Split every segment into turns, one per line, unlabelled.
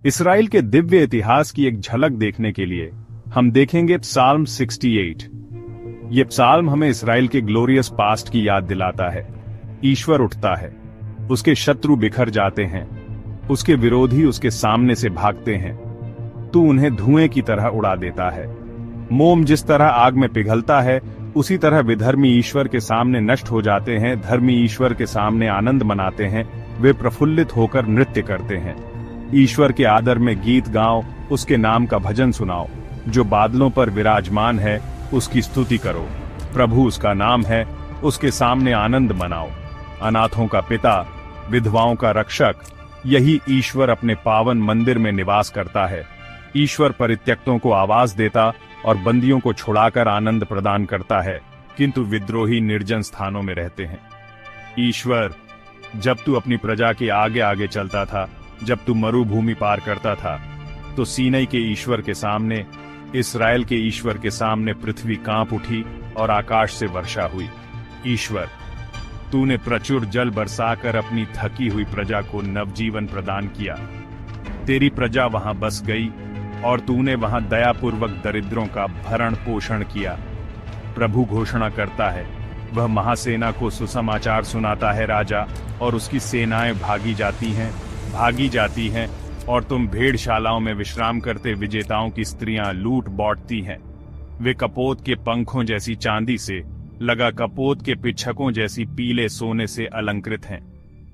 Israel के दिव्य इतिहास की एक झलक देखने के लिए हम देखेंगे Psalm 68। ये psalm हमें इसराइल के ग्लोरियस पास्ट की याद दिलाता है। ईश्वर उठता है, उसके शत्रु बिखर जाते हैं, उसके विरोधी उसके सामने से भागते हैं। तू उन्हें धुएं की तरह उड़ा देता है। मोम जिस तरह आग में पिघलता है, उसी तरह विधर्मी ईश्वर के सामने नष्ट हो जाते हैं। धर्मी ईश्वर के सामने आनंद मनाते हैं, वे प्रफुल्लित होकर नृत्य करते हैं। ईश्वर के आदर में गीत गाओ, उसके नाम का भजन सुनाओ। जो बादलों पर विराजमान है, उसकी स्तुति करो। प्रभु उसका नाम है, उसके सामने आनंद मनाओ। अनाथों का पिता, विधवाओं का रक्षक, यही ईश्वर अपने पावन मंदिर में निवास करता है। ईश्वर परित्यक्तों को आवाज देता और बंदियों को छुड़ाकर आनंद प्रदान करता है, किंतु विद्रोही निर्जन स्थानों में रहते हैं। ईश्वर, जब तू अपनी प्रजा के आगे आगे चलता था, जब तू मरुभूमि पार करता था, तो सीनै के ईश्वर के सामने, इस्राएल के ईश्वर के सामने पृथ्वी कांप उठी और आकाश से वर्षा हुई। ईश्वर, तूने प्रचुर जल बरसाकर अपनी थकी हुई प्रजा को नवजीवन प्रदान किया। तेरी प्रजा वहां बस गई और तूने वहां दयापूर्वक दरिद्रों का भरण पोषण किया। प्रभु घोषणा करता है, वह महासेना को सुसमाचार सुनाता है राजा, और उसकी सेनाएं भागी जाती हैं और तुम भेड़शालाओं में विश्राम करते विजेताओं की स्त्रियां लूट बांटती हैं। वे कपोत के पंखों जैसी चांदी से, लगा कपोत के पिच्छकों जैसी पीले सोने से अलंकृत हैं।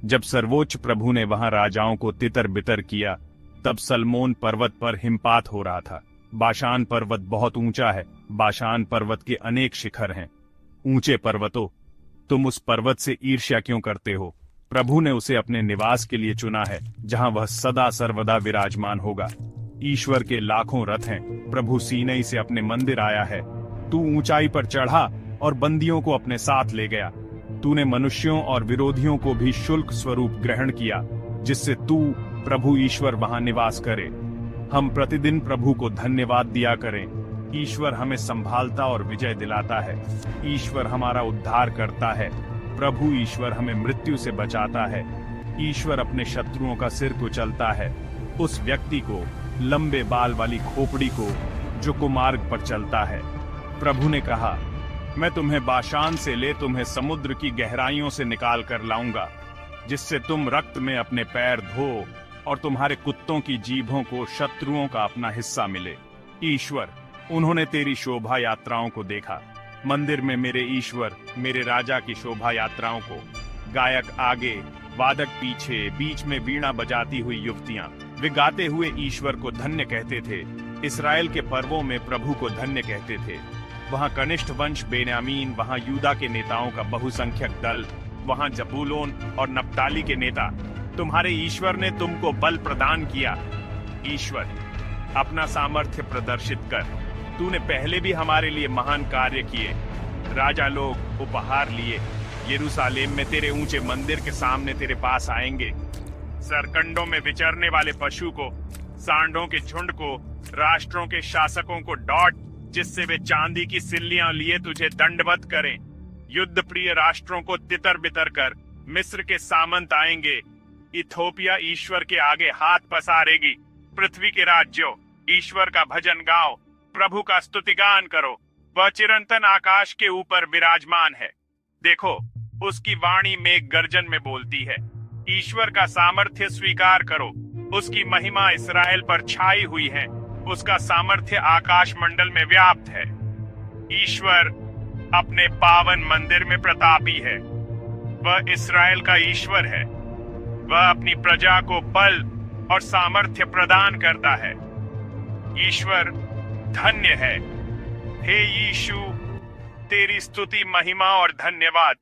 जब सर्वोच्च प्रभु ने वहां राजाओं को तितर बितर किया, तब सलमोन पर्वत पर हिमपात हो रहा था। बाशान पर्वत बहुत ऊंचा है, बाशान पर्वत के अनेक शिखर हैं। ऊंचे पर्वतों, तुम उस पर्वत से ईर्ष्या क्यों करते हो? प्रभु ने उसे अपने निवास के लिए चुना है, जहां वह सदा सर्वदा विराजमान होगा। ईश्वर के लाखों रथ हैं, प्रभु सीनै से अपने मंदिर आया है। तू ऊंचाई पर चढ़ा और बंदियों को अपने साथ ले गया। तूने मनुष्यों और विरोधियों को भी शुल्क स्वरूप ग्रहण किया, जिससे तू प्रभु ईश्वर वहां निवास करे। हम प्रतिदिन प्रभु को धन्यवाद दिया करें। ईश्वर हमें संभालता और विजय दिलाता है। ईश्वर हमारा उद्धार करता है। प्रभु ईश्वर हमें मृत्यु से बचाता है। ईश्वर अपने शत्रुओं का सिर कुचलता है। उस व्यक्ति को, लंबे बाल वाली खोपड़ी को, जो कुमार्ग पर चलता है। प्रभु ने कहा, मैं तुम्हें बाशान से ले तुम्हें समुद्र की गहराइयों से निकाल कर लाऊंगा, जिससे तुम रक्त में अपने पैर धो और तुम्हारे कुत्तों की जीभों को शत्रुओं का अपना हिस्सा मिले। ईश्वर, उन्होंने तेरी शोभा यात्राओं को देखा। मंदिर में मेरे ईश्वर, मेरे राजा की शोभा यात्राओं को। गायक आगे, वादक पीछे, बीच में वीणा बजाती हुई युवतियां, वे गाते हुए ईश्वर को धन्य कहते थे। इसराइल के पर्वों में प्रभु को धन्य कहते थे। वहां कनिष्ठ वंश बेन्यामीन, वहां यूदा के नेताओं का बहुसंख्यक दल, वहां जबूलोन और नप्ताली के नेता। तुम्हारे ईश्वर ने तुमको बल प्रदान किया। ईश्वर, अपना सामर्थ्य प्रदर्शित कर। तूने पहले भी हमारे लिए महान कार्य किए। राजा लोग उपहार लिए यरूशलेम में तेरे ऊंचे मंदिर के सामने तेरे पास आएंगे। सरकंडों में विचरने वाले पशु को, सांडों के झुंड को, राष्ट्रों के शासकों को डॉट, जिससे वे चांदी की सिल्लियां लिए तुझे दंडवत करें। युद्ध प्रिय राष्ट्रों को तितर बितर कर मिस्र के सामंत आएंगे। इथोपिया ईश्वर के आगे हाथ पसारेगी। पृथ्वी के राज्यों, ईश्वर का भजन गाओ, प्रभु का स्तुतिगान करो। वह चिरंतन आकाश के ऊपर विराजमान है। देखो, उसकी वाणी मेघ गर्जन में बोलती है। ईश्वर का सामर्थ्य स्वीकार करो। उसकी महिमा इसराइल पर छाई हुई है। उसका सामर्थ्य आकाश मंडल में व्याप्त है। ईश्वर अपने पावन मंदिर में प्रतापी है। वह इसराइल का ईश्वर है। वह अपनी प्रजा को बल और सामर्थ्य प्रदान करता है। ईश्वर धन्य है। हे यीशु, तेरी स्तुति, महिमा और धन्यवाद